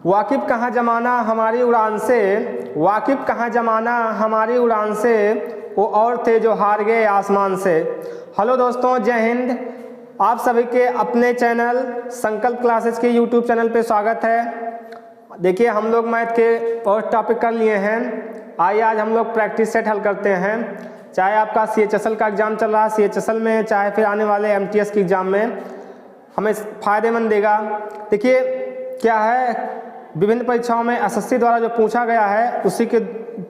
वाकिब कहाँ जमाना हमारी उड़ान से, वाकिब कहाँ जमाना हमारी उड़ान से, वो और थे जो हार गए आसमान से। हेलो दोस्तों, जय हिंद। आप सभी के अपने चैनल संकल्प क्लासेस के यूट्यूब चैनल पे स्वागत है। देखिए, हम लोग मैथ के और टॉपिक कर लिए हैं। आइए आज हम लोग प्रैक्टिस सेट हल करते हैं। चाहे आपका CHSL का एग्ज़ाम चल रहा है, CHSL में, चाहे फिर आने वाले MTS के एग्ज़ाम में हमें फ़ायदेमंद देगा। देखिए क्या है, विभिन्न परीक्षाओं में SSC द्वारा जो पूछा गया है उसी के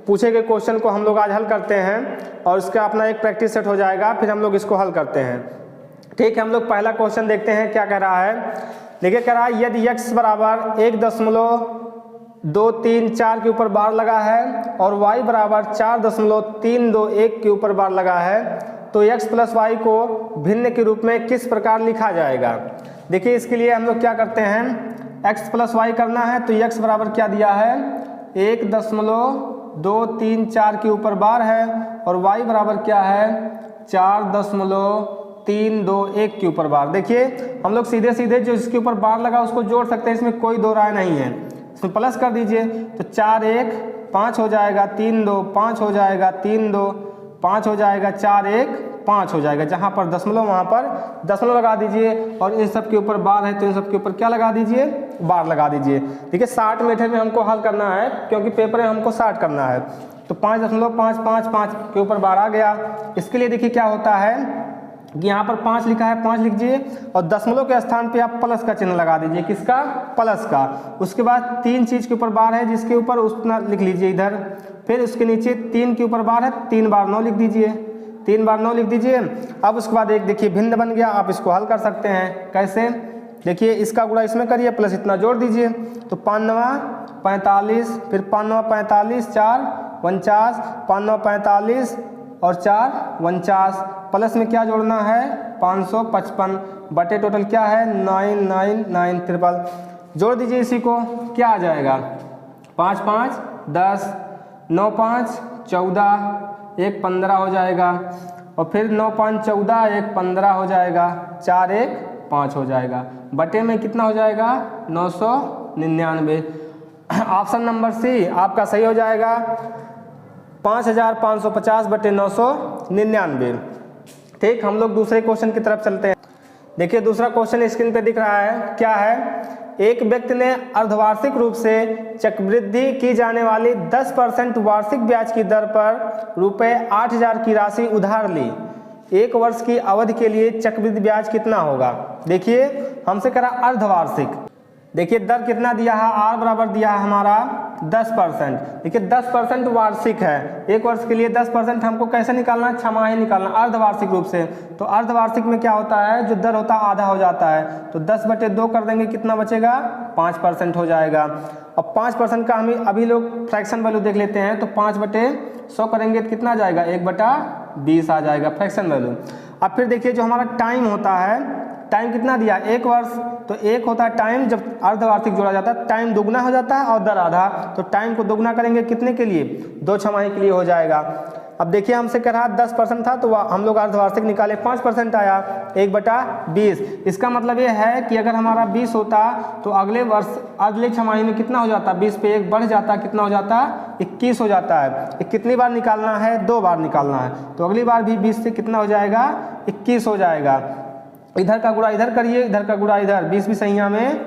पूछे गए क्वेश्चन को हम लोग आज हल करते हैं और उसका अपना एक प्रैक्टिस सेट हो जाएगा, फिर हम लोग इसको हल करते हैं। ठीक है, हम लोग पहला क्वेश्चन देखते हैं क्या कह रहा है। देखिए कह रहा है, यदि x बराबर 1.234 के ऊपर बार लगा है और y बराबर 4.321 के ऊपर बार लगा है तो x प्लस वाई को भिन्न के रूप में किस प्रकार लिखा जाएगा। देखिए इसके लिए हम लोग क्या करते हैं, x प्लस वाई करना है तो x बराबर क्या दिया है, 1.234 के ऊपर बार है और y बराबर क्या है, 4.321 के ऊपर बार। देखिए हम लोग सीधे सीधे जो इसके ऊपर बार लगा उसको जोड़ सकते हैं, इसमें कोई दो राय नहीं है। इसमें प्लस कर दीजिए तो 4 1 5 हो जाएगा, 3 2 5 हो जाएगा, 3 2 5 हो जाएगा, 4 1 5 हो जाएगा। जहाँ पर दशमलव वहाँ पर दशमलव लगा दीजिए और इन सब के ऊपर बार है तो इन सब के ऊपर क्या लगा दीजिए, बार लगा दीजिए। ठीक है, 60 मीटर में हमको हल करना है क्योंकि पेपर में हमको 60 करना है तो 5.555 के ऊपर बार आ गया। इसके लिए देखिए क्या होता है कि यहाँ पर 5 लिखा है, 5 लिख दीजिए और दशमलव के स्थान पे आप प्लस का चिन्ह लगा दीजिए। किसका, प्लस का। उसके बाद 3 चीज़ के ऊपर बार है जिसके ऊपर उतना लिख लीजिए इधर। फिर उसके नीचे 3 के ऊपर बार है, 3 बार 9 लिख दीजिए, 3 बार 9 लिख दीजिए। अब उसके बाद एक देखिए भिन्न बन गया, आप इसको हल कर सकते हैं। कैसे, देखिए इसका गुणा इसमें करिए प्लस इतना जोड़ दीजिए तो 5 9 45, फिर 5 9 45, 4 49, 5 9 45 और 4 49, प्लस में क्या जोड़ना है 555 बटे टोटल क्या है 9993। जोड़ दीजिए इसी को, क्या आ जाएगा 5 5 10, 9 5 14, 1 15 हो जाएगा और फिर 9 5 14, 1 15 हो जाएगा, 4 1 5 हो जाएगा। बटे में कितना हो जाएगा 999। ऑप्शन नंबर सी आपका सही हो जाएगा, 5550 बटे 999। ठीक, हम लोग दूसरे क्वेश्चन की तरफ चलते हैं। देखिए दूसरा क्वेश्चन स्क्रीन पे दिख रहा है, क्या है, एक व्यक्ति ने अर्धवार्षिक रूप से चक्रवृद्धि की जाने वाली 10% वार्षिक ब्याज की दर पर रुपए 8000 की राशि उधार ली। 1 वर्ष की अवधि के लिए चक्रवृद्धि ब्याज कितना होगा। देखिए हमसे करा अर्धवार्षिक, देखिए दर कितना दिया है, R बराबर दिया है हमारा 10%। देखिए 10% वार्षिक है, 1 वर्ष के लिए 10% हमको कैसे निकालना है, छमाही निकालना, अर्धवार्षिक रूप से। तो अर्धवार्षिक में क्या होता है, जो दर होता है आधा हो जाता है तो 10 बटे 2 कर देंगे, कितना बचेगा 5% हो जाएगा। अब 5% का हम अभी लोग फ्रैक्शन वैल्यू देख लेते हैं तो 5 बटे 100 करेंगे तो कितना आ जाएगा 1/20 आ जाएगा फ्रैक्शन वैल्यू। अब फिर देखिए जो हमारा टाइम होता है, टाइम कितना दिया 1 वर्ष, तो 1 होता है टाइम, जब अर्धवार्षिक जोड़ा जाता है टाइम दुगना हो जाता है और दर आधा, तो टाइम को दुगना करेंगे कितने के लिए, 2 छमाही के लिए हो जाएगा। अब देखिए हमसे कह रहा 10% था तो हम लोग अर्धवार्षिक निकाले, 5% आया 1/20। इसका मतलब ये है कि अगर हमारा 20 होता तो अगले वर्ष अगले छमाही में कितना हो जाता, 20 पे 1 बढ़ जाता, कितना हो जाता 21 हो जाता है। कितनी बार निकालना है, 2 बार निकालना है तो अगली बार भी 20 से कितना हो जाएगा 21 हो जाएगा। इधर का गुणा इधर करिए, इधर का गुणा इधर, 20 भी सहिया में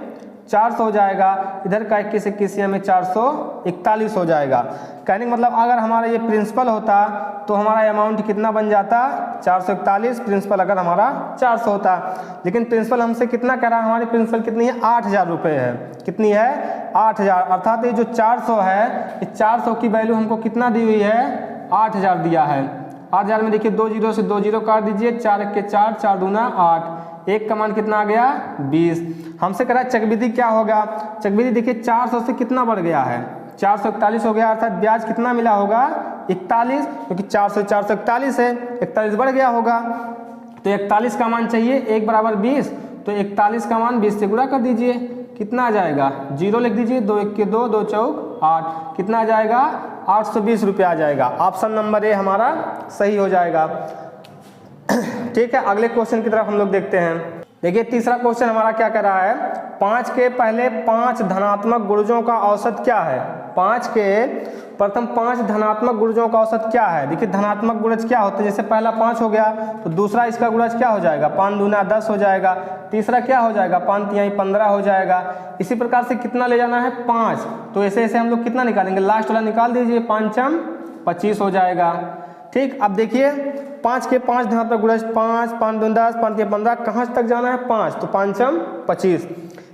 400 हो जाएगा, इधर का 21 21 में 441 हो जाएगा। कहने का मतलब अगर हमारा ये प्रिंसिपल होता तो हमारा अमाउंट कितना बन जाता 441, प्रिंसिपल अगर हमारा 400 होता। लेकिन प्रिंसिपल हमसे कितना कह रहा है, हमारी प्रिंसिपल कितनी है 8000 रुपये है। कितनी है 8000, अर्थात ये जो 400 है, इस 400 की वैल्यू हमको कितना दी हुई है 8000 दिया है। 8000 में देखिए 2 0 से 2 0 काट दीजिए, 4 1 के 4, 4 दूना 8, 1 का मान कितना आ गया 20। हमसे कह रहा है चक्रवृद्धि क्या होगा, चक्रवृद्धि देखिए 400 से कितना बढ़ गया है 441 हो गया, अर्थात ब्याज कितना मिला होगा 41, क्योंकि 400 441 है, 41 बढ़ गया होगा तो 41 का मान चाहिए, 1 बराबर 20, तो 41 का मान 20 से गुणा कर दीजिए, कितना आ जाएगा 0 लिख दीजिए, 2 1 के 2, 2 चौक 8, कितना आ जाएगा 820 रुपये आ जाएगा। ऑप्शन नंबर ए हमारा सही हो जाएगा। ठीक है, अगले क्वेश्चन की तरफ हम लोग देखते हैं। देखिए तीसरा क्वेश्चन हमारा क्या कर रहा है, 5 के पहले 5 धनात्मक गुणजों का औसत क्या है। 5 के प्रथम 5 धनात्मक गुणजों का औसत क्या है। देखिए धनात्मक गुणज क्या होता है, जैसे पहला 5 हो गया तो दूसरा इसका गुणज क्या हो जाएगा, 5 दूना 10 हो जाएगा, तीसरा क्या हो जाएगा, 5 तिहाई 15 हो जाएगा। इसी प्रकार से कितना ले जाना है, 5। तो ऐसे ऐसे हम लोग कितना निकालेंगे, लास्ट वाला निकाल दीजिए, 5 25 हो जाएगा। ठीक, अब देखिए 5 के 5 धनात्मक गुणज 5, 5 दूनी 10, 5 तिहाई 15, कहाँ तक जाना है 5, तो 5 25।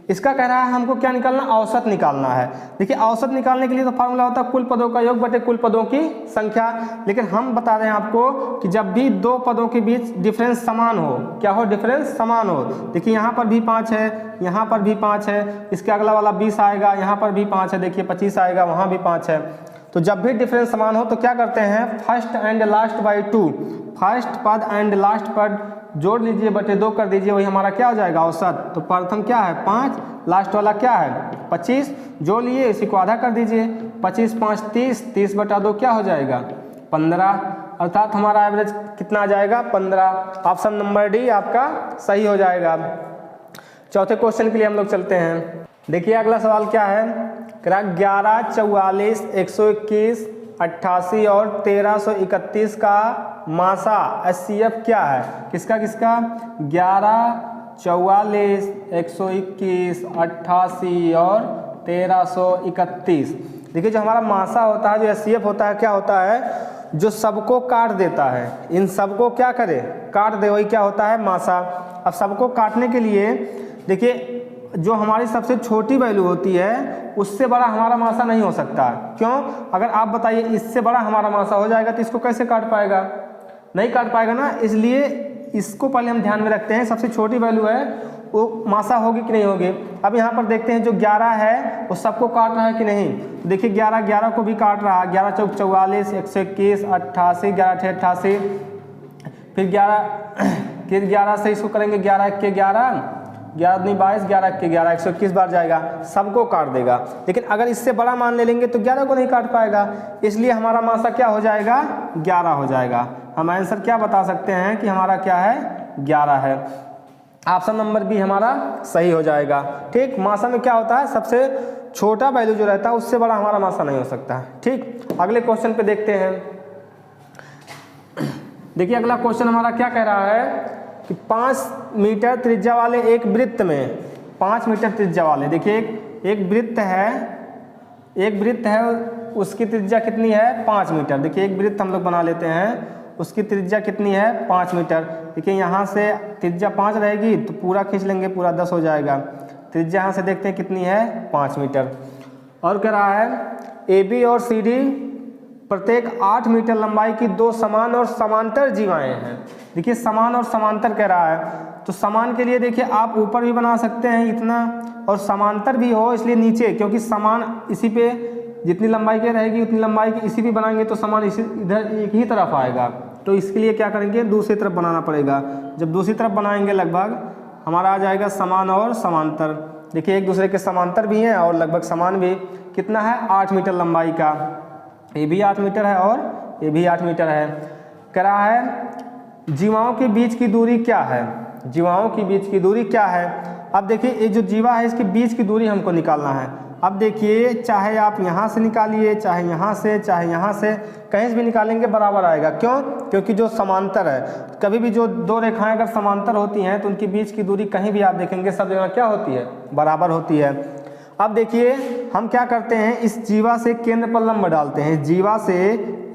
इसका कह रहा है हमको क्या निकालना, औसत निकालना है। देखिए औसत निकालने के लिए तो फार्मूला होता है कुल पदों का योग बटे कुल पदों की संख्या, लेकिन हम बता रहे हैं आपको कि जब भी दो पदों के बीच डिफरेंस समान हो, क्या हो, डिफरेंस समान हो। देखिए यहाँ पर भी 5 है, यहाँ पर भी 5 है, इसके अगला वाला 20 आएगा, यहाँ पर भी 5 है, देखिए 25 आएगा, वहाँ भी 5 है। तो जब भी डिफरेंस समान हो तो क्या करते हैं, first and last by 2, first पद एंड लास्ट पद जोड़ लीजिए बटे 2 कर दीजिए, वही हमारा क्या हो जाएगा, औसत। तो प्रथम क्या है 5, लास्ट वाला क्या है 25, जोड़ लिए, इसी को आधा कर दीजिए, 25 5 30, 30 बटा 2 क्या हो जाएगा 15, अर्थात हमारा एवरेज कितना आ जाएगा 15। ऑप्शन नंबर डी आपका सही हो जाएगा। चौथे क्वेश्चन के लिए हम लोग चलते हैं। देखिए अगला सवाल क्या है, 11 44 121 88 और 1331 का मासा HCF क्या है। किसका किसका, 11 44 121 88 और 1331। देखिए जो हमारा मासा होता है, जो HCF होता है, क्या होता है, जो सबको काट देता है, इन सबको क्या करे, काट दे, वही क्या होता है मासा। अब सबको काटने के लिए देखिए जो हमारी सबसे छोटी वैल्यू होती है उससे बड़ा हमारा मासा नहीं हो सकता। क्यों, अगर आप बताइए इससे बड़ा हमारा मासा हो जाएगा तो इसको कैसे काट पाएगा, नहीं काट पाएगा ना। इसलिए इसको पहले हम ध्यान में रखते हैं, सबसे छोटी वैल्यू है वो मासा होगी कि नहीं होगी। अब यहाँ पर देखते हैं जो 11 है वो सबको काट रहा है कि नहीं। देखिए 11 को भी काट रहा है, 11 चौक 44 121 88 11 88, फिर 11 से इसको करेंगे 11 के 11 11 दूनी 22 11 के 11 121 बार जाएगा, सबको काट देगा। लेकिन अगर इससे बड़ा मान ले लेंगे तो 11 को नहीं काट पाएगा, इसलिए हमारा मासा क्या हो जाएगा 11 हो जाएगा। हम आंसर क्या बता सकते हैं कि हमारा क्या है 11 है। ऑप्शन नंबर बी हमारा सही हो जाएगा। ठीक, मासा में क्या होता है, सबसे छोटा वैल्यू जो रहता है उससे बड़ा हमारा मासा नहीं हो सकता। ठीक, अगले क्वेश्चन पे देखते हैं। देखिए अगला क्वेश्चन हमारा क्या कह रहा है कि 5 मीटर त्रिज्या वाले एक वृत्त में, 5 मीटर त्रिज्या वाले, देखिए एक वृत्त है, उसकी त्रिज्या कितनी है 5 मीटर। देखिए एक वृत्त हम लोग बना लेते हैं, उसकी त्रिज्या कितनी है 5 मीटर। देखिए यहाँ से त्रिज्या 5 रहेगी तो पूरा खींच लेंगे, पूरा 10 हो जाएगा। त्रिज्या यहाँ से देखते हैं कितनी है 5 मीटर। और कह रहा है AB और CD प्रत्येक 8 मीटर लंबाई की 2 समान और समांतर जीवाएं हैं। देखिए समान और समांतर कह रहा है, तो समान के लिए देखिए आप ऊपर भी बना सकते हैं इतना, और समांतर भी हो इसलिए नीचे, क्योंकि समान इसी पे जितनी लंबाई की रहेगी उतनी लंबाई की इसी भी बनाएंगे तो समान इसी इधर एक ही तरफ आएगा। तो इसके लिए क्या करेंगे, दूसरी तरफ बनाना पड़ेगा। जब दूसरी तरफ बनाएंगे लगभग हमारा आ जाएगा समान और समांतर। देखिए एक दूसरे के समांतर भी हैं और लगभग समान भी। कितना है 8 मीटर लंबाई का, ये भी 8 मीटर है और ये भी 8 मीटर है। कह रहा है जीवाओं के बीच की दूरी क्या है, जीवाओं के बीच की दूरी क्या है। अब देखिए ये जो जीवा है इसके बीच की दूरी हमको निकालना है। अब देखिए चाहे आप यहाँ से निकालिए, चाहे यहाँ से, चाहे यहाँ से, कहीं से भी निकालेंगे बराबर आएगा। क्यों, क्योंकि जो समांतर है, कभी भी जो दो रेखाएं अगर समांतर होती हैं तो उनके बीच की दूरी कहीं भी आप देखेंगे सब जगह क्या होती है, बराबर होती है। अब देखिए हम क्या करते हैं, इस जीवा से केंद्र पर लंब डालते हैं। जीवा से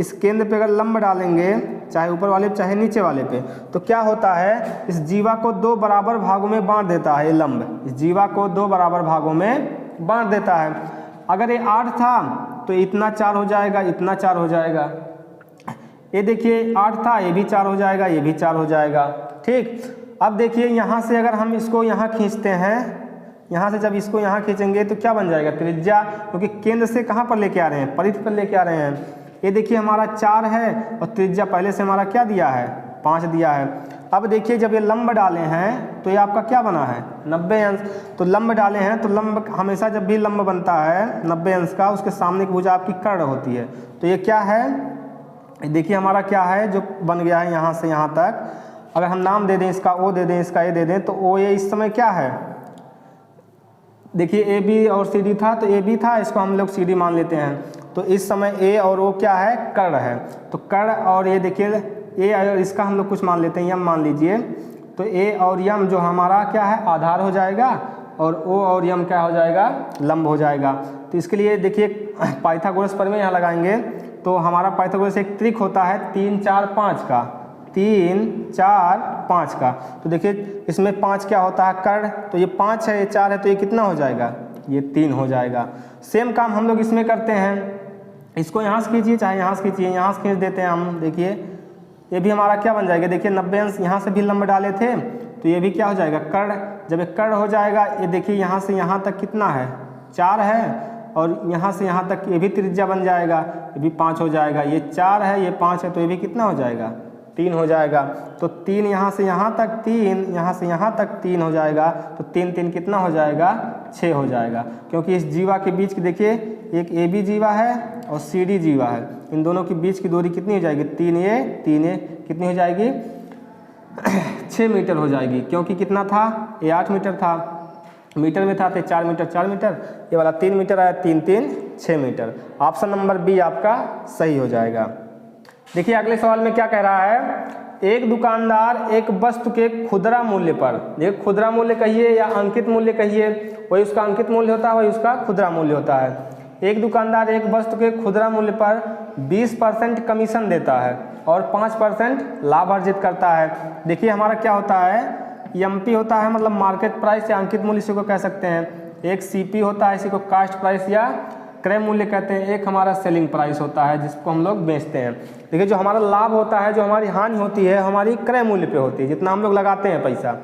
इस केंद्र पे अगर लंब डालेंगे, चाहे ऊपर वाले पे चाहे नीचे वाले पे, तो क्या होता है, इस जीवा को 2 बराबर भागों में बांट देता है। ये लंब इस जीवा को 2 बराबर भागों में बांट देता है। अगर ये 8 था तो इतना 4 हो जाएगा, इतना 4 हो जाएगा। ये देखिए 8 था, ये भी 4 हो जाएगा, ये भी 4 हो जाएगा। ठीक, अब देखिए यहाँ से अगर हम इसको यहाँ खींचते हैं, यहाँ से जब इसको यहाँ खींचेंगे तो क्या बन जाएगा त्रिज्या, क्योंकि केंद्र से कहाँ पर लेके आ रहे हैं, परिधि पर लेके आ रहे हैं। ये देखिए हमारा 4 है और त्रिज्या पहले से हमारा क्या दिया है 5 दिया है। अब देखिए जब ये लंब डाले हैं तो ये आपका क्या बना है 90 अंश। तो लंब डाले हैं तो लंब हमेशा जब भी लंब बनता है 90 अंश का, उसके सामने की भुजा आपकी कर्ण होती है। तो ये क्या है, देखिए हमारा क्या है जो बन गया है यहाँ से यहाँ तक। अगर हम नाम दे दें इसका, ओ दे दें इसका, ए दे दें, तो ओ ए इस समय क्या है, देखिए ए बी और सी डी था, तो ए बी था, इसको हम लोग सी डी मान लेते हैं। तो इस समय ए और ओ क्या है, कर्ण है। तो कर्ण और ये देखिए ए और इसका हम लोग कुछ मान लेते हैं, यम मान लीजिए। तो ए और यम जो हमारा क्या है, आधार हो जाएगा, और ओ और यम क्या हो जाएगा, लंब हो जाएगा। तो इसके लिए देखिए पाइथागोरस प्रमेय यहाँ लगाएंगे। तो हमारा पाइथागोरस एक ट्रिक होता है 3 4 5 का, 3 4 5 का। तो देखिए इसमें 5 क्या होता है, कर्ण, तो ये 5 है, ये 4 है, तो ये कितना हो जाएगा, ये 3 हो जाएगा। सेम काम हम लोग इसमें करते हैं, इसको यहाँ से खींचिए चाहे यहाँ से खींचिए, यहाँ से खींच देते हैं हम। देखिए ये भी हमारा क्या बन जाएगा, देखिए 90 अंश यहाँ से भी लंब डाले थे, तो ये भी क्या हो जाएगा, कर्ण। जब एक कर्ण हो जाएगा, ये देखिए यहाँ से यहाँ तक कितना है, 4 है, और यहाँ से यहाँ तक ये भी त्रिज्या बन जाएगा, ये भी 5 हो जाएगा। ये 4 है, ये 5 है, तो ये भी कितना हो जाएगा, 3 हो जाएगा। तो 3 यहाँ से यहाँ तक 3, यहाँ से यहाँ तक 3 हो जाएगा। तो 3 3 कितना हो जाएगा, 6 हो जाएगा। क्योंकि इस जीवा के बीच की देखिए एक ए बी जीवा है और सी डी जीवा है, इन दोनों के बीच की दूरी कितनी हो जाएगी, 3 ए कितनी हो जाएगी 6 मीटर हो जाएगी। क्योंकि कितना था, ये 8 मीटर था, मीटर में था तो 4 मीटर 4 मीटर, ये वाला 3 मीटर आया, 3 3 6 मीटर। ऑप्शन नंबर बी आपका सही हो जाएगा। देखिए अगले सवाल में क्या कह रहा है, एक दुकानदार एक वस्तु के खुदरा मूल्य पर, देखिए खुदरा मूल्य कहिए या अंकित मूल्य कहिए, वही उसका अंकित मूल्य होता है, वही उसका खुदरा मूल्य होता है। एक दुकानदार एक वस्तु के खुदरा मूल्य पर 20% कमीशन देता है और 5% लाभ अर्जित करता है। देखिए हमारा क्या होता है, एमपी होता है, मतलब मार्केट प्राइस या अंकित मूल्य इसी को कह सकते हैं। एक सीपी होता है, इसी को कास्ट प्राइस या क्रय मूल्य कहते हैं। एक हमारा सेलिंग प्राइस होता है जिसको हम लोग बेचते हैं। देखिए जो हमारा लाभ होता है, जो हमारी हानि होती है, हमारी क्रय मूल्य पे होती है, जितना हम लोग लगाते हैं पैसा।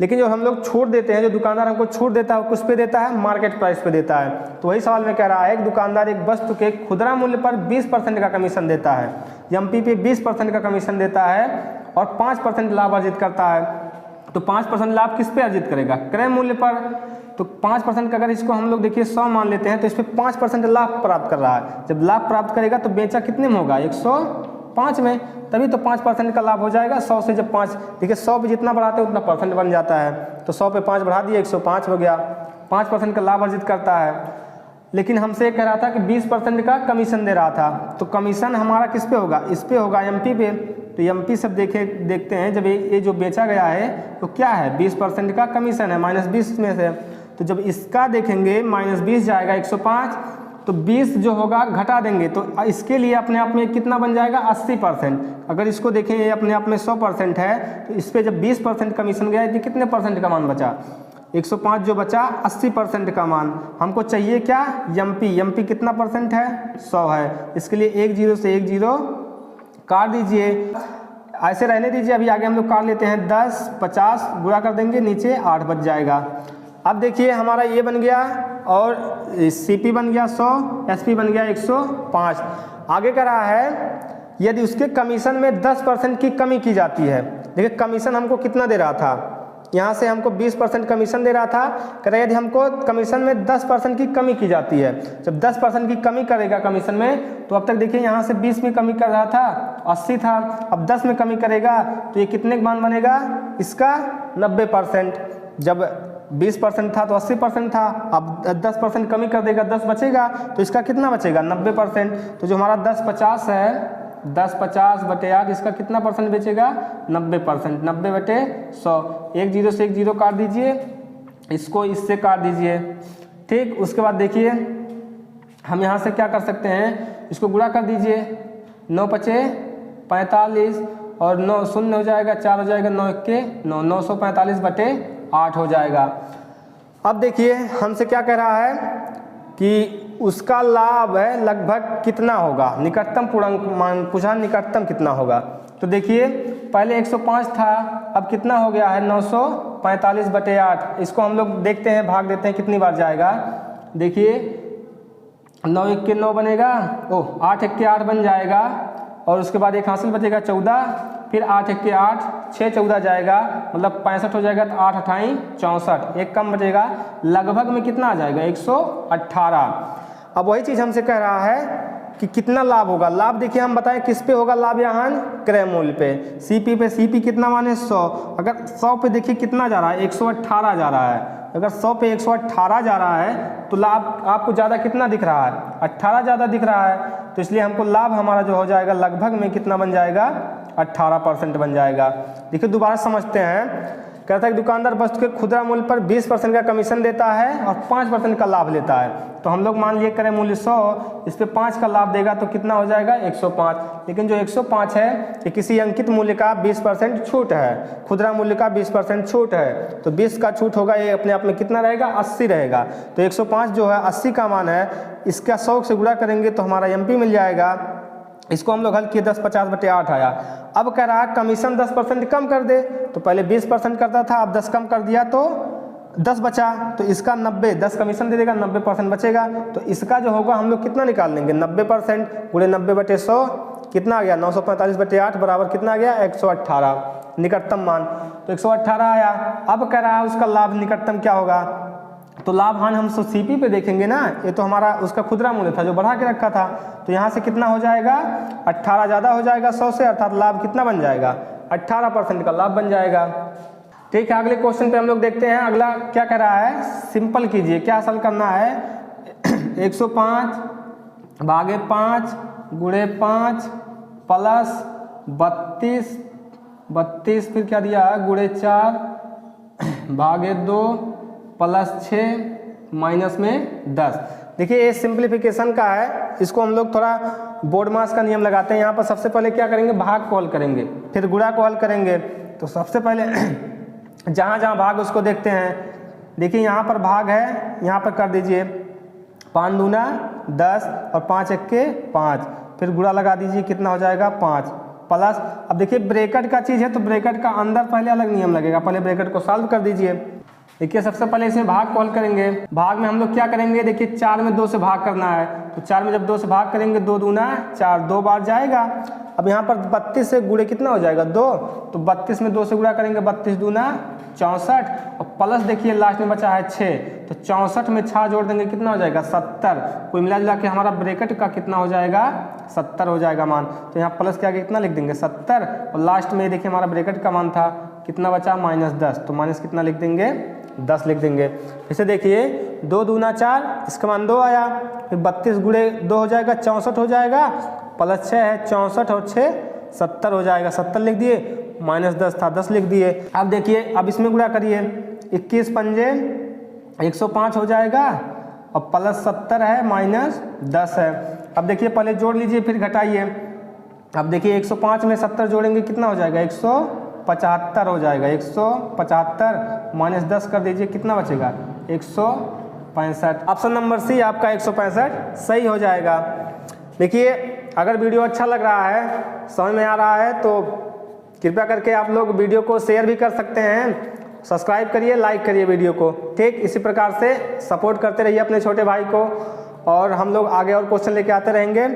लेकिन जो हम लोग छूट देते हैं, जो दुकानदार हमको छूट देता है, किस पे देता है, मार्केट प्राइस पे देता है। तो वही सवाल में कह रहा है, एक दुकानदार एक वस्तु के खुदरा मूल्य पर 20% का कमीशन देता है, एमपी पे 20% का कमीशन देता है और 5% लाभ अर्जित करता है। तो 5% लाभ किस पे अर्जित करेगा, क्रय मूल्य पर। तो 5% का अगर इसको हम लोग देखिए 100 मान लेते हैं, तो इस पर 5% लाभ प्राप्त कर रहा है। जब लाभ प्राप्त करेगा तो बेचा कितने में होगा, 105 में, तभी तो 5% का लाभ हो जाएगा। 100 से जब 5, देखिए 100 पे जितना बढ़ाते हैं उतना परसेंट बन जाता है। तो 100 पे 5 बढ़ा दिए, 105 हो गया, 5% का लाभ अर्जित करता है। लेकिन हमसे कह रहा था कि 20% का कमीशन दे रहा था, तो कमीशन हमारा किस पे होगा, इस पे होगा, एमपी पे। तो एमपी सब देखते हैं, जब ये जो बेचा गया है तो क्या है, 20% का कमीशन है, -20 में से। तो जब इसका देखेंगे -20 जाएगा 105, तो 20 जो होगा घटा देंगे, तो इसके लिए अपने आप में कितना बन जाएगा, 80%। अगर इसको देखें ये अपने आप में 100% है, तो इस पर जब 20% कमीशन गया तो कितने परसेंट का मान बचा, 105 जो बचा 80% का मान। हमको चाहिए क्या, एमपी कितना परसेंट है, 100 है। इसके लिए 1 0 से 1 0 काट दीजिए, ऐसे रहने दीजिए। अभी आगे हम लोग काट लेते हैं, 10 50 गुणा कर देंगे, नीचे 8 बच जाएगा। अब देखिए हमारा ये बन गया और सीपी बन गया 100, एसपी बन गया 105। आगे कह रहा है यदि उसके कमीशन में 10% की कमी की जाती है। देखिए कमीशन हमको कितना दे रहा था, यहाँ से हमको 20% कमीशन दे रहा था, कह रहे यदि हमको कमीशन में 10% की कमी की जाती है। जब 10% की कमी करेगा कमीशन में, तो अब तक देखिए यहाँ से 20 में कमी कर रहा था, 80 था, अब 10 में कमी करेगा तो ये कितने का मान बनेगा, इसका 90%। जब 20% था तो 80% था, अब 10% कमी कर देगा, 10 बचेगा, तो इसका कितना बचेगा, 90%। तो जो हमारा 10 50 है, 10 50 बटे 8, इसका कितना परसेंट बेचेगा, 90%। 90 बटे 100, 1 0 से 1 0 काट दीजिए, इसको इससे काट दीजिए, ठीक। उसके बाद देखिए हम यहाँ से क्या कर सकते हैं, इसको गुणा कर दीजिए, 9 पचे 45 और 9 शून्य हो जाएगा, 4 हो जाएगा, 9 1 9, 945 बटे 8 हो जाएगा। अब देखिए हमसे क्या कह रहा है कि उसका लाभ है लगभग कितना होगा, निकटतम पूर्णांक मान पूछा, निकटतम कितना होगा। तो देखिए पहले 105 था, अब कितना हो गया है, 945 बटे 8। इसको हम लोग देखते हैं, भाग देते हैं, कितनी बार जाएगा। देखिए 9 1 के 9 बनेगा, 8 1 के 8 बन जाएगा, और उसके बाद एक हासिल बचेगा 14, फिर 8 1 के 8, 6 14 जाएगा, मतलब 65 हो जाएगा, तो 8 8 64, एक कम बचेगा, लगभग में कितना आ जाएगा, 118। अब वही चीज़ हमसे कह रहा है कि कितना लाभ होगा। लाभ देखिए हम बताएं किस पे होगा लाभ, यहाँ क्रय मूल्य पे, सीपी पे। सीपी कितना माने 100, अगर 100 पे देखिए कितना जा रहा है 118 जा रहा है। अगर 100 पे 118 जा रहा है तो लाभ आपको ज़्यादा कितना दिख रहा है, 18 ज़्यादा दिख रहा है। तो इसलिए हमको लाभ हमारा जो हो जाएगा लगभग में कितना बन जाएगा, 18% बन जाएगा। देखिए दोबारा समझते हैं। कहता है कि दुकानदार वस्तु के खुदरा मूल्य पर 20% का कमीशन देता है और 5% का लाभ लेता है। तो हम लोग मान लिए क्रय मूल्य 100, इस पे 5 का लाभ देगा तो कितना हो जाएगा 105। लेकिन जो 105 है ये किसी अंकित मूल्य का 20% छूट है, खुदरा मूल्य का 20% छूट है। तो 20 का छूट होगा, ये अपने आप में कितना रहेगा 80 रहेगा। तो 105 जो है 80 का मान है, इसका 100 से गुणा करेंगे तो हमारा एमपी मिल जाएगा। इसको हम लोग हल किए 10 50/8 आया। अब कह रहा है कमीशन 10% कम कर दे, तो पहले 20% करता था, अब 10 कम कर दिया तो 10 बचा। तो इसका 90, 10 कमीशन दे देगा 90% बचेगा। तो इसका जो होगा हम लोग कितना निकाल लेंगे 90% गुणे 90/100 कितना आ गया 945/8 बराबर कितना आ गया 118 निकटतम मान। तो 118 आया। अब कह रहा है उसका लाभ निकटतम क्या होगा, तो लाभ हानि हम सीपी पे देखेंगे ना, ये तो हमारा उसका खुदरा मूल्य था जो बढ़ा के रखा था। तो यहाँ से कितना हो जाएगा 18 ज़्यादा हो जाएगा 100 से, अर्थात लाभ कितना बन जाएगा 18% का लाभ बन जाएगा। ठीक है, अगले क्वेश्चन पे हम लोग देखते हैं। अगला क्या कह रहा है, सिंपल कीजिए। क्या हल करना है 105 भागे 5 गुणे 5 प्लस 32 फिर क्या दिया गुणे 4 भागे 2 प्लस 6 माइनस में 10। देखिए ये सिंप्लीफिकेशन का है, इसको हम लोग थोड़ा बोर्ड मास का नियम लगाते हैं। यहाँ पर सबसे पहले क्या करेंगे, भाग को हल करेंगे, फिर गुणा को हल करेंगे। तो सबसे पहले जहाँ जहाँ भाग उसको देखते हैं। देखिए यहाँ पर भाग है, यहाँ पर कर दीजिए 5 दूना 10 और 5 एक्के 5, फिर गुणा लगा दीजिए कितना हो जाएगा 5 प्लस। अब देखिए ब्रैकेट का चीज़ है तो ब्रैकेट का अंदर पहले अलग नियम लगेगा, पहले ब्रैकेट को सॉल्व कर दीजिए। देखिए सबसे पहले इसमें भाग को हल करेंगे। भाग में हम लोग क्या करेंगे, देखिए 4 में 2 से भाग करना है, तो 4 में जब 2 से भाग करेंगे 2 दूना 4, 2 बार जाएगा। अब यहाँ पर 32 से गुणे कितना हो जाएगा 2, तो 32 में 2 से गुणा करेंगे 32 दूना 64 और प्लस देखिए लास्ट में बचा है 6, तो 64 में 6 जोड़ देंगे कितना हो जाएगा 70। कोई मिला जुला के हमारा ब्रैकेट का कितना हो जाएगा 70 हो जाएगा मान। तो यहाँ प्लस के आगे कितना लिख देंगे 70 और लास्ट में देखिए हमारा ब्रैकेट का मान था कितना बचा -10, तो माइनस कितना लिख देंगे 10 लिख देंगे। इसे देखिए 2 दूना 4, इसका मान 2 आया, फिर 32 गुणे 2 हो जाएगा 64 हो जाएगा, प्लस 6 है 64 और 6 70 हो जाएगा, 70 लिख दिए, -10 था 10 लिख दिए। अब देखिए अब इसमें गुणा करिए 21 पंजे 105 हो जाएगा और प्लस 70 है -10 है। अब देखिए पहले जोड़ लीजिए फिर घटाइए। अब देखिए 105 में 70 जोड़ेंगे कितना हो जाएगा 175 हो जाएगा, 175 -10 कर दीजिए कितना बचेगा 165। ऑप्शन नंबर सी आपका 165 सही हो जाएगा। देखिए अगर वीडियो अच्छा लग रहा है, समझ में आ रहा है तो कृपया करके आप लोग वीडियो को शेयर भी कर सकते हैं, सब्सक्राइब करिए, लाइक करिए वीडियो को। ठीक इसी प्रकार से सपोर्ट करते रहिए अपने छोटे भाई को, और हम लोग आगे और क्वेश्चन लेके आते रहेंगे।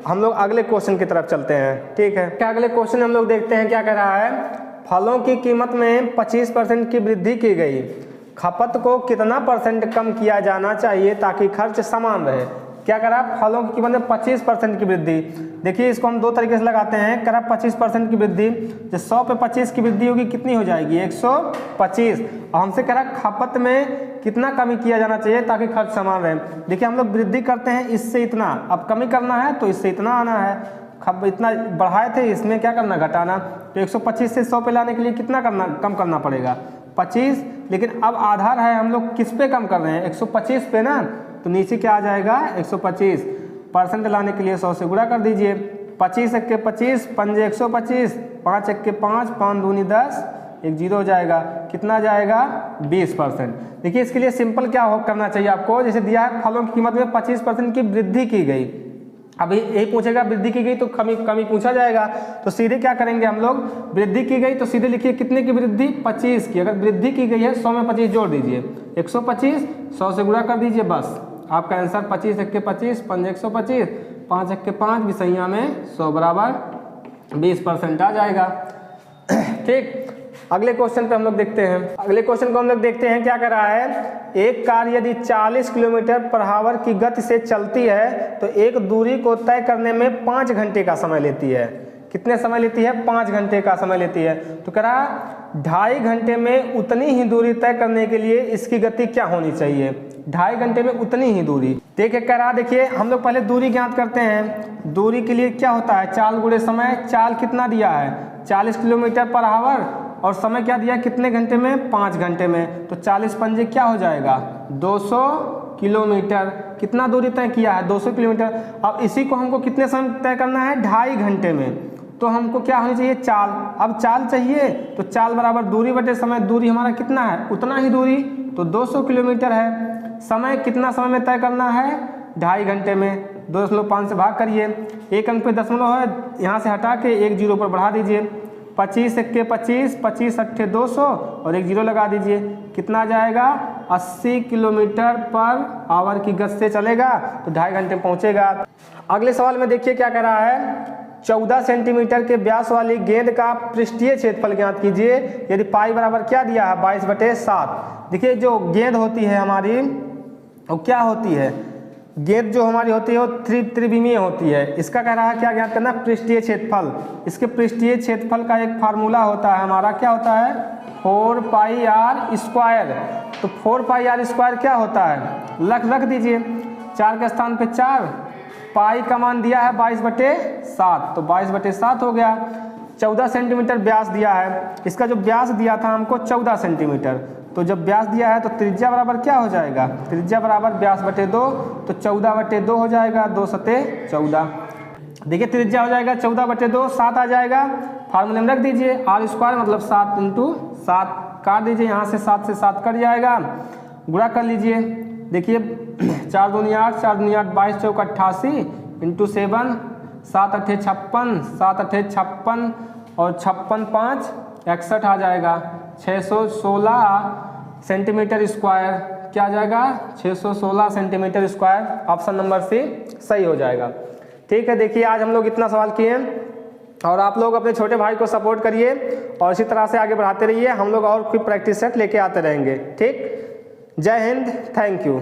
हम लोग अगले क्वेश्चन की तरफ चलते हैं। ठीक है, क्या अगले क्वेश्चन हम लोग देखते हैं क्या कह रहा है। फलों की कीमत में 25% की वृद्धि की गई, खपत को कितना % कम किया जाना चाहिए ताकि खर्च समान रहे। क्या करा, फलों की कीमत में 25% की वृद्धि। देखिए इसको हम दो तरीके से लगाते हैं। करा 25% की वृद्धि, जो 100 पे 25 की वृद्धि होगी कितनी हो जाएगी 125। और हमसे कह रहा खपत में कितना कमी किया जाना चाहिए ताकि खर्च समान रहे। देखिए हम लोग वृद्धि करते हैं इससे इतना, अब कमी करना है तो इससे इतना आना है। इतना बढ़ाए थे, इसमें क्या करना घटाना। तो 125 से 100 पे लाने के लिए कितना करना, कम करना पड़ेगा 25। लेकिन अब आधार है हम लोग किस पे कम कर रहे हैं 125 पे ना, तो नीचे क्या आ जाएगा 125%। लाने के लिए 100 से गुणा कर दीजिए। 25 एक्के 25, पंजे 125, 5 एक्के 5, 5 दूनी 10, 1 0 हो जाएगा। कितना जाएगा 20%। देखिए इसके लिए सिंपल क्या करना चाहिए आपको, जैसे दिया है फलों की कीमत में 25% की वृद्धि की गई। अभी यही पूछेगा वृद्धि की गई तो कमी पूछा जाएगा, तो सीधे क्या करेंगे हम लोग, वृद्धि की गई तो सीधे लिखिए कितने की वृद्धि 25 की। अगर वृद्धि की गई है 100 में 25 जोड़ दीजिए 125, 100 से गुणा कर दीजिए, बस आपका आंसर 25 एक्के 25, 5 125, 5 एक्के 5 विसैया में 100 बराबर 20% आ जाएगा। ठीक, अगले क्वेश्चन पे हम लोग देखते हैं। अगले क्वेश्चन को हम लोग देखते हैं क्या कर रहा है। एक कार यदि 40 किलोमीटर पर आवर की गति से चलती है तो एक दूरी को तय करने में 5 घंटे का समय लेती है। कितने समय लेती है? 5 घंटे का समय लेती है। तो कह रहा 2.5 घंटे में उतनी ही दूरी तय करने के लिए इसकी गति क्या होनी चाहिए? 2.5 घंटे में उतनी ही दूरी। देखिए कह रहा, देखिए हम लोग पहले दूरी ज्ञात करते हैं। दूरी के लिए क्या होता है? चाल गुणे समय। चाल कितना दिया है? 40 किलोमीटर पर आवर और समय क्या दिया है? कितने घंटे में? 5 घंटे में। तो 40 पंजे क्या हो जाएगा? 200 किलोमीटर। कितना दूरी तय किया है? 200 किलोमीटर। अब इसी को हमको कितने समय तय करना है? 2.5 घंटे में। तो हमको क्या होनी चाहिए? चाल। अब चाल चाहिए तो चाल बराबर दूरी बटे समय। दूरी हमारा कितना है? उतना ही दूरी, तो 200 किलोमीटर है। समय कितना समय में तय करना है? 2.5 घंटे में। 2.5 से भाग करिए, एक अंक पे दशमलव है, यहाँ से हटा के एक जीरो पर बढ़ा दीजिए। 25 एक्के 25, 25 अट्ठे 200 और एक जीरो लगा दीजिए। कितना आ जाएगा? 80 किलोमीटर पर आवर की गति से चलेगा तो 2.5 घंटे में पहुँचेगा। अगले सवाल में देखिए क्या कह रहा है। 14 सेंटीमीटर के व्यास वाली गेंद का पृष्ठीय क्षेत्रफल ज्ञात कीजिए यदि पाई बराबर क्या दिया है? 22/7। देखिए जो गेंद होती है हमारी वो क्या होती है? गेंद जो हमारी होती है वो त्रिविमीय होती है। इसका कह रहा है क्या ज्ञात करना? पृष्ठीय क्षेत्रफल। इसके पृष्ठीय क्षेत्रफल का एक फार्मूला होता है हमारा, क्या होता है? 4πr²। तो 4πr² क्या होता है? रख दीजिए, 4 के स्थान पे 4, पाई का मान दिया है 22/7, तो 22/7 हो गया। 14 सेंटीमीटर व्यास दिया है। इसका जो व्यास दिया था हमको 14 सेंटीमीटर, तो जब व्यास दिया है तो त्रिज्या बराबर क्या हो जाएगा? त्रिज्या बराबर व्यास बटे 2, तो 14/2 हो जाएगा। 2 सते 14। देखिए त्रिज्या हो जाएगा 14/2, 7 आ जाएगा। फार्मूले में रख दीजिए, r² मतलब 7 × 7। काट दीजिए, यहाँ से 7 से 7 कट जाएगा। गुणा कर लीजिए। देखिए 4 दूनी 8, 4 दूनी 8, 22 चौक 88 × 7, 7 अट्ठे 56, 7 अट्ठे 56 और 56 5 61 आ जाएगा। 616 सेंटीमीटर स्क्वायर क्या आ जाएगा? 616 centimetre square. Option number C सही हो जाएगा। ठीक है, देखिए आज हम लोग इतना सवाल किए और आप लोग अपने छोटे भाई को सपोर्ट करिए और इसी तरह से आगे बढ़ाते रहिए। हम लोग और कोई प्रैक्टिस सेट लेके आते रहेंगे। ठीक, जय हिंद, थैंक यू।